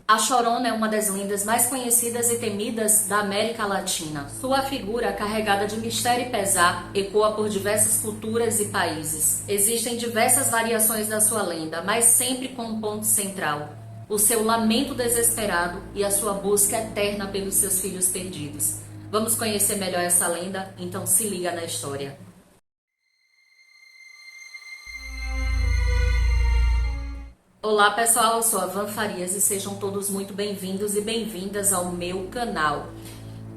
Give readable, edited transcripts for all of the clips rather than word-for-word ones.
A Chorona é uma das lendas mais conhecidas e temidas da América Latina. Sua figura, carregada de mistério e pesar, ecoa por diversas culturas e países. Existem diversas variações da sua lenda, mas sempre com um ponto central: o seu lamento desesperado e a sua busca eterna pelos seus filhos perdidos. Vamos conhecer melhor essa lenda? Então se liga na história. Olá pessoal, eu sou a Van Farias e sejam todos muito bem-vindos e bem-vindas ao meu canal.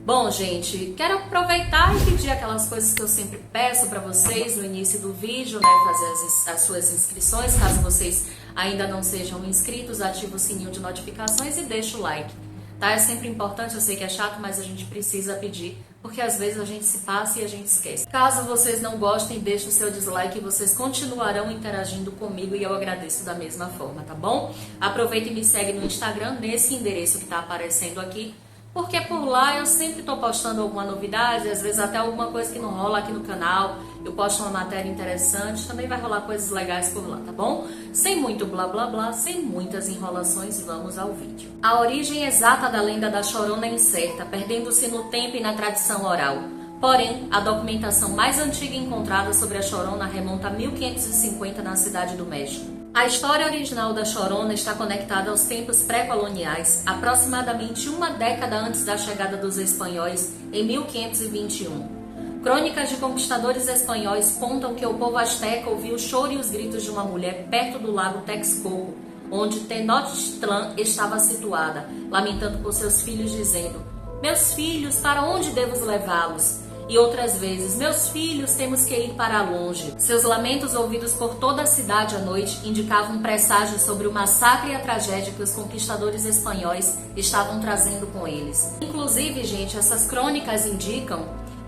Bom, gente, quero aproveitar e pedir aquelas coisas que eu sempre peço para vocês no início do vídeo, né? Fazer as suas inscrições, caso vocês ainda não sejam inscritos, ativa o sininho de notificações e deixa o like, tá? É sempre importante, eu sei que é chato, mas a gente precisa pedir, porque às vezes a gente se passa e a gente esquece. Caso vocês não gostem, deixe o seu dislike e vocês continuarão interagindo comigo e eu agradeço da mesma forma, tá bom? Aproveita e me segue no Instagram, nesse endereço que tá aparecendo aqui, porque por lá eu sempre tô postando alguma novidade, às vezes até alguma coisa que não rola aqui no canal, eu posto uma matéria interessante, também vai rolar coisas legais por lá, tá bom? Sem muito blá blá blá, sem muitas enrolações, vamos ao vídeo. A origem exata da lenda da Chorona é incerta, perdendo-se no tempo e na tradição oral. Porém, a documentação mais antiga encontrada sobre a Chorona remonta a 1550 na cidade do México. A história original da Chorona está conectada aos tempos pré-coloniais, aproximadamente uma década antes da chegada dos espanhóis, em 1521. Crônicas de conquistadores espanhóis contam que o povo asteca ouviu o choro e os gritos de uma mulher perto do lago Texcoco, onde Tenochtitlan estava situada, lamentando por seus filhos, dizendo: "Meus filhos, para onde devo levá-los?" E outras vezes: "Meus filhos, temos que ir para longe." Seus lamentos, ouvidos por toda a cidade à noite, indicavam um presságio sobre o massacre e a tragédia que os conquistadores espanhóis estavam trazendo com eles. Inclusive, gente, essas crônicas indicam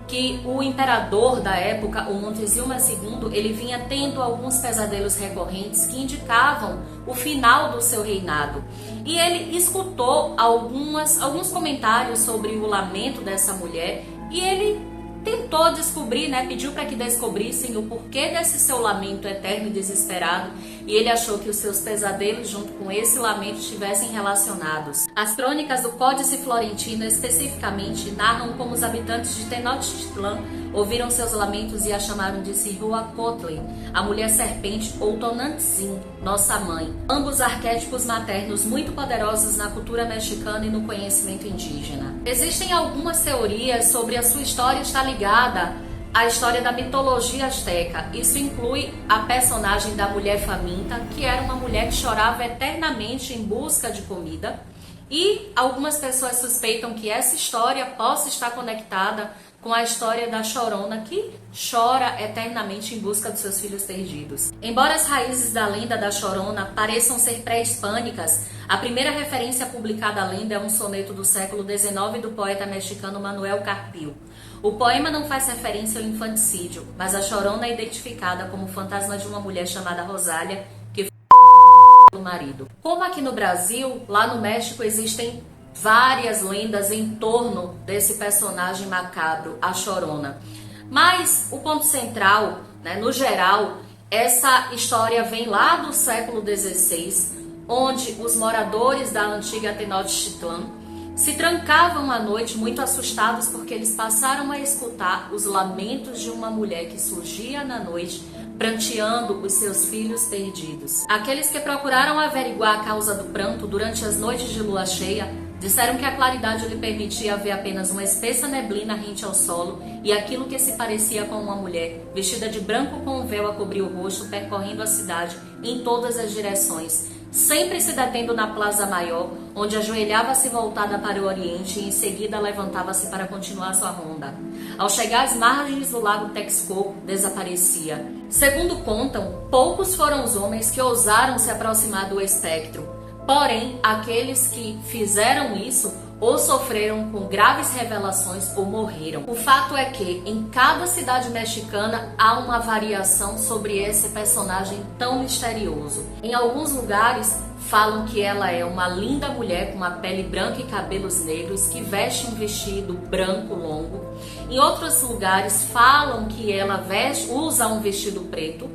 que o imperador da época, o Montezuma II, ele vinha tendo alguns pesadelos recorrentes que indicavam o final do seu reinado. E ele escutou alguns comentários sobre o lamento dessa mulher e ele tentou descobrir, né, pediu para que descobrissem o porquê desse seu lamento eterno e desesperado, e ele achou que os seus pesadelos junto com esse lamento estivessem relacionados. As crônicas do Códice Florentino especificamente narram como os habitantes de Tenochtitlan ouviram seus lamentos e a chamaram de Cihuacótl, a mulher serpente, ou Tonantzin, nossa mãe, ambos arquétipos maternos muito poderosos na cultura mexicana e no conhecimento indígena. Existem algumas teorias sobre a sua história estar ligada à história da mitologia asteca. Isso inclui a personagem da mulher faminta, que era uma mulher que chorava eternamente em busca de comida, e algumas pessoas suspeitam que essa história possa estar conectada com a história da Chorona, que chora eternamente em busca dos seus filhos perdidos. Embora as raízes da lenda da Chorona pareçam ser pré-hispânicas, a primeira referência publicada à lenda é um soneto do século XIX do poeta mexicano Manuel Carpio. O poema não faz referência ao infanticídio, mas a Chorona é identificada como o fantasma de uma mulher chamada Rosália, que foi pelo marido. Como aqui no Brasil, lá no México existem várias lendas em torno desse personagem macabro, a Chorona. Mas o ponto central, né, no geral, essa história vem lá do século XVI, onde os moradores da antiga Tenochtitlan se trancavam à noite muito assustados porque eles passaram a escutar os lamentos de uma mulher que surgia na noite pranteando os seus filhos perdidos. Aqueles que procuraram averiguar a causa do pranto durante as noites de lua cheia disseram que a claridade lhe permitia ver apenas uma espessa neblina rente ao solo e aquilo que se parecia com uma mulher, vestida de branco com um véu a cobrir o rosto, percorrendo a cidade em todas as direções, sempre se detendo na Plaza Maior, onde ajoelhava-se voltada para o oriente e em seguida levantava-se para continuar sua ronda. Ao chegar às margens do lago Texcoco, desaparecia. Segundo contam, poucos foram os homens que ousaram se aproximar do espectro. Porém, aqueles que fizeram isso ou sofreram com graves revelações ou morreram. O fato é que em cada cidade mexicana há uma variação sobre esse personagem tão misterioso. Em alguns lugares falam que ela é uma linda mulher com uma pele branca e cabelos negros que veste um vestido branco longo. Em outros lugares falam que ela usa um vestido preto.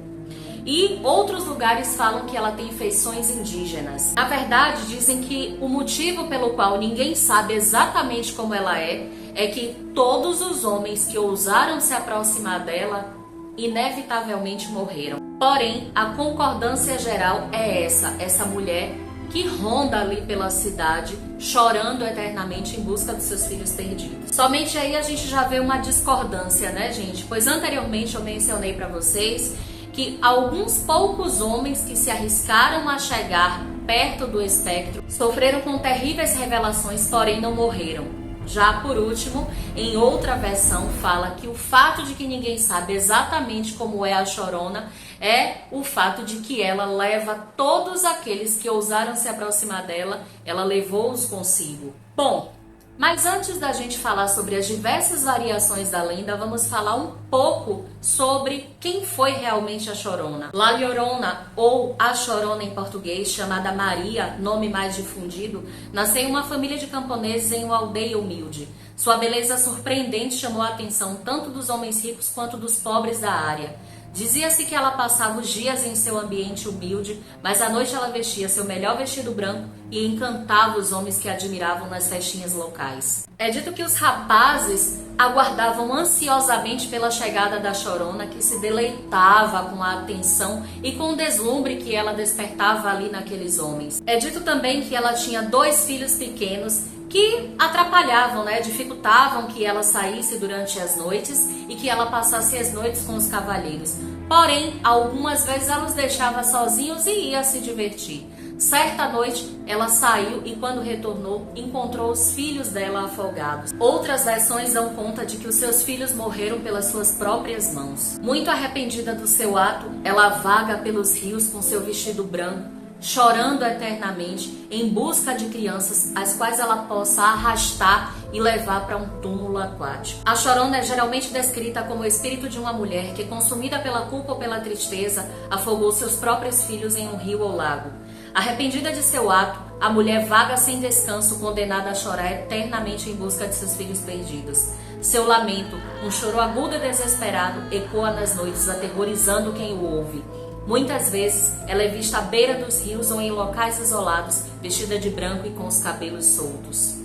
e outros lugares falam que ela tem feições indígenas. Na verdade, dizem que o motivo pelo qual ninguém sabe exatamente como ela é que todos os homens que ousaram se aproximar dela inevitavelmente morreram. Porém, a concordância geral é essa mulher que ronda ali pela cidade, chorando eternamente em busca dos seus filhos perdidos. Somente aí a gente já vê uma discordância, né, gente? Pois anteriormente eu mencionei para vocês que alguns poucos homens que se arriscaram a chegar perto do espectro sofreram com terríveis revelações, porém não morreram. Já por último, em outra versão, fala que o fato de que ninguém sabe exatamente como é a Chorona é o fato de que ela leva todos aqueles que ousaram se aproximar dela, ela levou-os consigo. Bom, mas antes da gente falar sobre as diversas variações da lenda, vamos falar um pouco sobre quem foi realmente a Chorona. La Llorona, ou a Chorona em português, chamada Maria, nome mais difundido, nasceu em uma família de camponeses em uma aldeia humilde. Sua beleza surpreendente chamou a atenção tanto dos homens ricos quanto dos pobres da área. Dizia-se que ela passava os dias em seu ambiente humilde, mas à noite ela vestia seu melhor vestido branco e encantava os homens que a admiravam nas festinhas locais. É dito que os rapazes aguardavam ansiosamente pela chegada da Chorona, que se deleitava com a atenção e com o deslumbre que ela despertava ali naqueles homens. É dito também que ela tinha 2 filhos pequenos que atrapalhavam, dificultavam que ela saísse durante as noites e que ela passasse as noites com os cavalheiros. Porém, algumas vezes ela os deixava sozinhos e ia se divertir. Certa noite, ela saiu e quando retornou, encontrou os filhos dela afogados. Outras versões dão conta de que os seus filhos morreram pelas suas próprias mãos. Muito arrependida do seu ato, ela vaga pelos rios com seu vestido branco, chorando eternamente em busca de crianças as quais ela possa arrastar e levar para um túmulo aquático. A Chorona é geralmente descrita como o espírito de uma mulher que, consumida pela culpa ou pela tristeza, afogou seus próprios filhos em um rio ou lago. Arrependida de seu ato, a mulher vaga sem descanso, condenada a chorar eternamente em busca de seus filhos perdidos. Seu lamento, um choro agudo e desesperado, ecoa nas noites, aterrorizando quem o ouve. Muitas vezes ela é vista à beira dos rios ou em locais isolados, vestida de branco e com os cabelos soltos.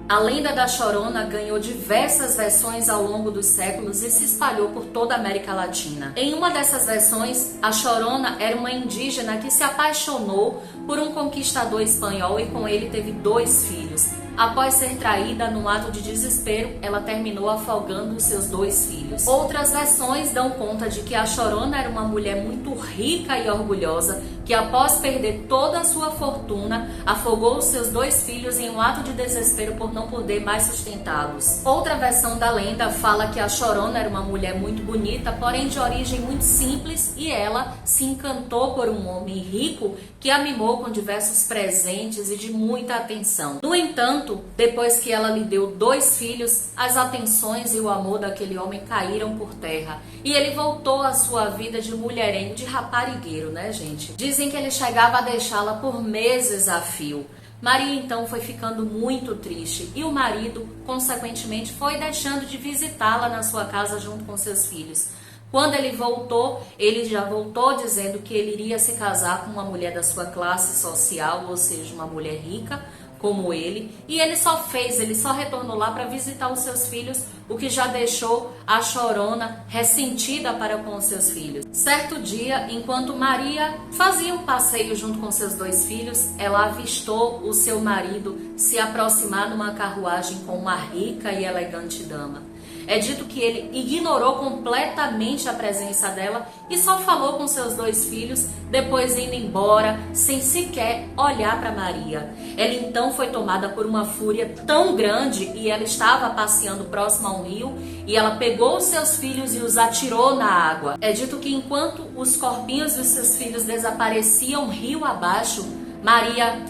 A lenda da Chorona ganhou diversas versões ao longo dos séculos e se espalhou por toda a América Latina. Em uma dessas versões, a Chorona era uma indígena que se apaixonou por um conquistador espanhol e com ele teve 2 filhos. Após ser traída, num ato de desespero, ela terminou afogando os seus 2 filhos. Outras versões dão conta de que a Chorona era uma mulher muito rica e orgulhosa, que após perder toda a sua fortuna, afogou os seus 2 filhos em um ato de desespero por não poder mais sustentá-los. Outra versão da lenda fala que a Chorona era uma mulher muito bonita, porém de origem muito simples, e ela se encantou por um homem rico que a mimou com diversos presentes e de muita atenção. No entanto, depois que ela lhe deu 2 filhos, as atenções e o amor daquele homem caíram por terra. E ele voltou à sua vida de mulherengo, de raparigueiro, né, gente? Dizem que ele chegava a deixá-la por meses a fio. Maria então foi ficando muito triste e o marido, consequentemente, foi deixando de visitá-la na sua casa junto com seus filhos. Quando ele já voltou dizendo que ele iria se casar com uma mulher da sua classe social, ou seja, uma mulher rica, como ele, e ele só retornou lá para visitar os seus filhos, o que já deixou a Chorona ressentida para com os seus filhos. Certo dia, enquanto Maria fazia um passeio junto com seus 2 filhos, ela avistou o seu marido se aproximar numa carruagem com uma rica e elegante dama. É dito que ele ignorou completamente a presença dela e só falou com seus 2 filhos, depois indo embora, sem sequer olhar para Maria. Ela então foi tomada por uma fúria tão grande e ela estava passeando próximo a um rio e ela pegou os seus filhos e os atirou na água. É dito que enquanto os corpinhos dos seus filhos desapareciam rio abaixo, Maria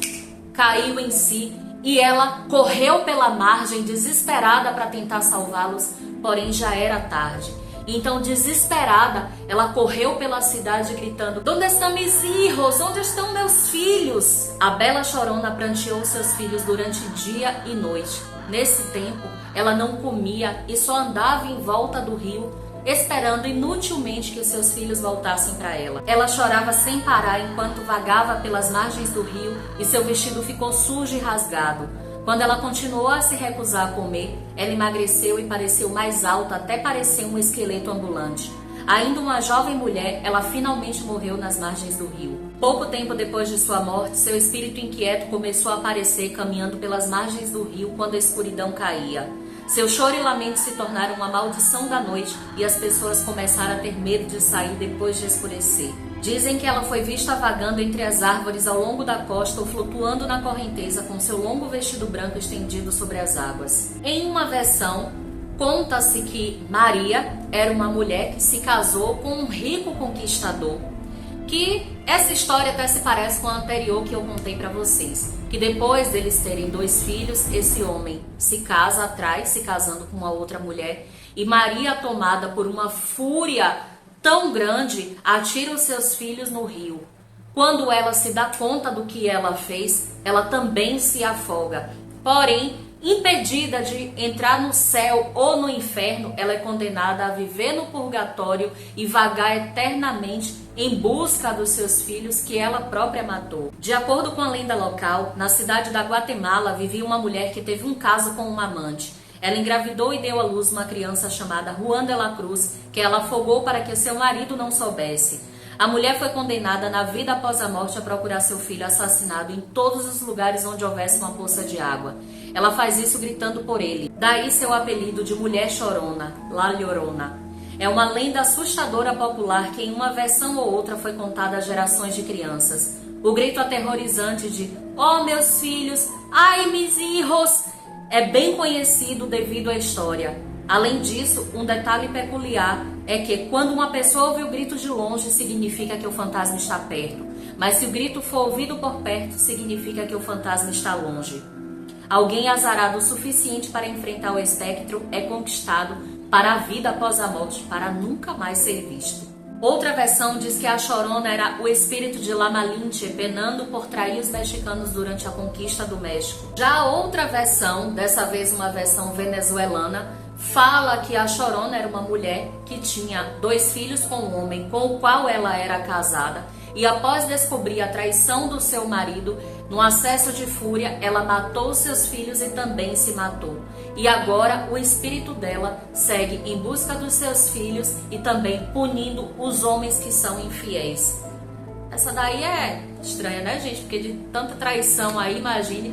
caiu em si e ela correu pela margem desesperada para tentar salvá-los, porém já era tarde. Então, desesperada, ela correu pela cidade gritando: "Onde estão meus filhos? Onde estão meus filhos?" A bela Chorona pranteou seus filhos durante dia e noite. Nesse tempo, ela não comia e só andava em volta do rio, esperando inutilmente que seus filhos voltassem para ela. Ela chorava sem parar enquanto vagava pelas margens do rio e seu vestido ficou sujo e rasgado. Quando ela continuou a se recusar a comer, ela emagreceu e pareceu mais alta, até parecer um esqueleto ambulante. Ainda uma jovem mulher, ela finalmente morreu nas margens do rio. Pouco tempo depois de sua morte, seu espírito inquieto começou a aparecer caminhando pelas margens do rio quando a escuridão caía. Seu choro e lamento se tornaram uma maldição da noite e as pessoas começaram a ter medo de sair depois de escurecer. Dizem que ela foi vista vagando entre as árvores ao longo da costa ou flutuando na correnteza com seu longo vestido branco estendido sobre as águas. Em uma versão, conta-se que Maria era uma mulher que se casou com um rico conquistador. Que essa história até se parece com a anterior que eu contei para vocês. Que depois deles terem 2 filhos, esse homem se casa atrás, se casando com uma outra mulher. E Maria, tomada por uma fúria tão grande, atira os seus filhos no rio. Quando ela se dá conta do que ela fez, ela também se afoga. Porém, impedida de entrar no céu ou no inferno, ela é condenada a viver no purgatório e vagar eternamente em busca dos seus filhos que ela própria matou. De acordo com a lenda local, na cidade da Guatemala vivia uma mulher que teve um caso com uma amante. Ela engravidou e deu à luz uma criança chamada Juan de la Cruz, que ela afogou para que seu marido não soubesse. A mulher foi condenada na vida após a morte a procurar seu filho assassinado em todos os lugares onde houvesse uma poça de água. Ela faz isso gritando por ele. Daí seu apelido de Mulher Chorona, La Llorona. É uma lenda assustadora popular que em uma versão ou outra foi contada a gerações de crianças. O grito aterrorizante de "Oh, meus filhos! Ai, mis hijos!" é bem conhecido devido à história. Além disso, um detalhe peculiar é que quando uma pessoa ouve o grito de longe, significa que o fantasma está perto. Mas se o grito for ouvido por perto, significa que o fantasma está longe. Alguém azarado o suficiente para enfrentar o espectro é conquistado para a vida após a morte, para nunca mais ser visto. Outra versão diz que a Chorona era o espírito de La Malinche penando por trair os mexicanos durante a conquista do México. Já a outra versão, dessa vez uma versão venezuelana, fala que a Chorona era uma mulher que tinha 2 filhos com um homem com o qual ela era casada e após descobrir a traição do seu marido, num acesso de fúria, ela matou seus filhos e também se matou. E agora o espírito dela segue em busca dos seus filhos e também punindo os homens que são infiéis. Essa daí é estranha, né, gente? Porque de tanta traição aí, imagine,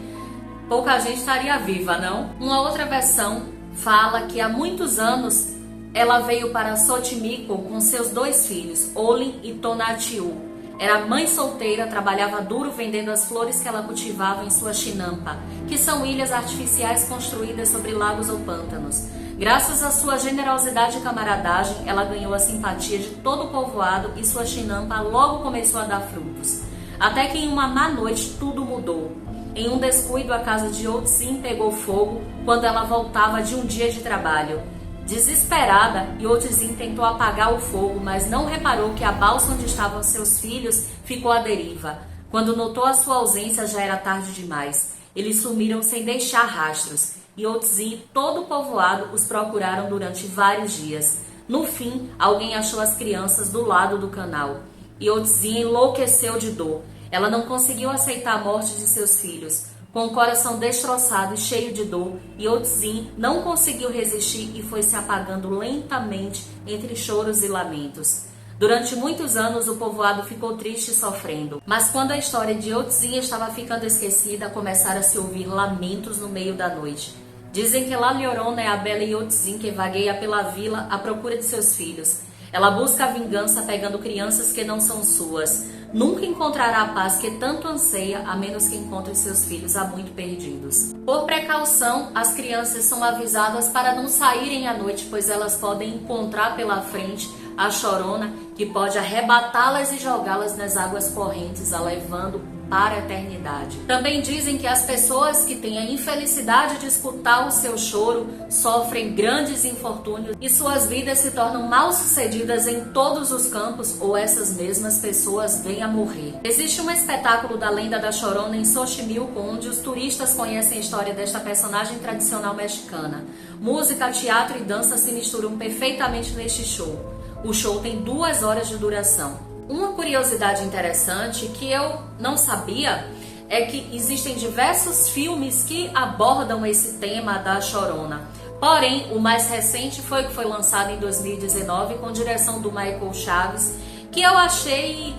pouca gente estaria viva, não? Uma outra versão fala que há muitos anos ela veio para Xochimilco com seus 2 filhos, Olin e Tonatiuh. Era mãe solteira, trabalhava duro vendendo as flores que ela cultivava em sua chinampa, que são ilhas artificiais construídas sobre lagos ou pântanos. Graças à sua generosidade e camaradagem, ela ganhou a simpatia de todo o povoado e sua chinampa logo começou a dar frutos. Até que em uma má noite tudo mudou. Em um descuido, a casa de Otzin pegou fogo quando ela voltava de um dia de trabalho. Desesperada, Otzin tentou apagar o fogo, mas não reparou que a balsa onde estavam seus filhos ficou à deriva. Quando notou a sua ausência, já era tarde demais. Eles sumiram sem deixar rastros, e Otzin e todo o povoado os procuraram durante vários dias. No fim, alguém achou as crianças do lado do canal. E Otzin enlouqueceu de dor. Ela não conseguiu aceitar a morte de seus filhos. Com o coração destroçado e cheio de dor, Otzin não conseguiu resistir e foi se apagando lentamente entre choros e lamentos. Durante muitos anos, o povoado ficou triste e sofrendo. Mas quando a história de Otzin estava ficando esquecida, começaram a se ouvir lamentos no meio da noite. Dizem que La Llorona é a bela Otzin que vagueia pela vila à procura de seus filhos. Ela busca a vingança pegando crianças que não são suas. Nunca encontrará a paz que tanto anseia, a menos que encontre seus filhos há muito perdidos. Por precaução, as crianças são avisadas para não saírem à noite, pois elas podem encontrar pela frente a chorona, que pode arrebatá-las e jogá-las nas águas correntes, a levando para a eternidade. Também dizem que as pessoas que têm a infelicidade de escutar o seu choro sofrem grandes infortúnios e suas vidas se tornam mal-sucedidas em todos os campos, ou essas mesmas pessoas vêm a morrer. Existe um espetáculo da lenda da Chorona em Xochimilco, onde os turistas conhecem a história desta personagem tradicional mexicana. Música, teatro e dança se misturam perfeitamente neste show. O show tem 2 horas de duração. Uma curiosidade interessante que eu não sabia é que existem diversos filmes que abordam esse tema da Chorona. Porém, o mais recente foi o que foi lançado em 2019 com direção do Michael Chaves, que eu achei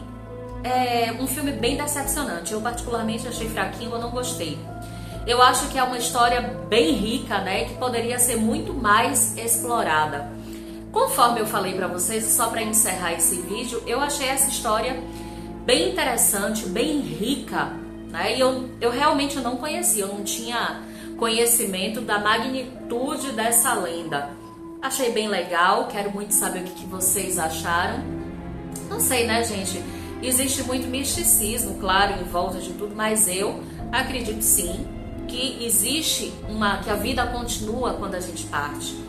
um filme bem decepcionante. Eu particularmente achei fraquinho, eu não gostei. Eu acho que é uma história bem rica, né, que poderia ser muito mais explorada. Conforme eu falei para vocês, só para encerrar esse vídeo, eu achei essa história bem interessante, bem rica, né? E eu realmente não conhecia, eu não tinha conhecimento da magnitude dessa lenda. Achei bem legal, quero muito saber o que vocês acharam. Não sei, né, gente? Existe muito misticismo, claro, em volta de tudo, mas eu acredito sim que existe que a vida continua quando a gente parte.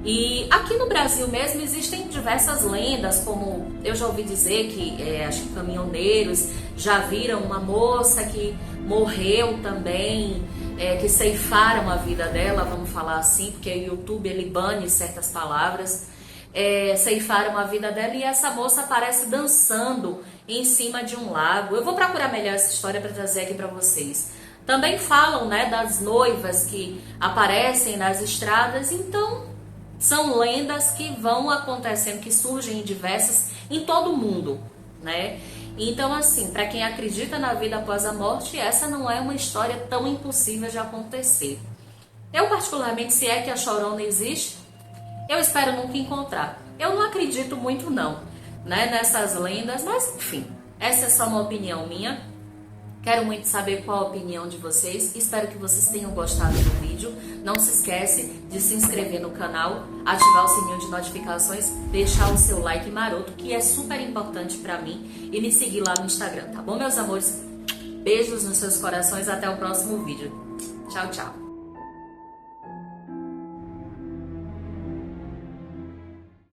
E aqui no Brasil mesmo existem diversas lendas, como eu já ouvi dizer que acho que caminhoneiros já viram uma moça que morreu também, que ceifaram a vida dela, vamos falar assim, porque o YouTube ele bane certas palavras, ceifaram a vida dela e essa moça aparece dançando em cima de um lago. Eu vou procurar melhor essa história para trazer aqui para vocês. Também falam, né, das noivas que aparecem nas estradas, então são lendas que vão acontecendo, que surgem em todo o mundo, né? Então, assim, para quem acredita na vida após a morte, essa não é uma história tão impossível de acontecer. Eu, particularmente, se é que a Chorona existe, eu espero nunca encontrar. Eu não acredito muito, não, né, nessas lendas, mas, enfim, essa é só uma opinião minha. Quero muito saber qual a opinião de vocês. Espero que vocês tenham gostado do vídeo. Não se esquece de se inscrever no canal, ativar o sininho de notificações, deixar o seu like maroto, que é super importante pra mim, e me seguir lá no Instagram, tá bom, meus amores? Beijos nos seus corações, até o próximo vídeo. Tchau, tchau.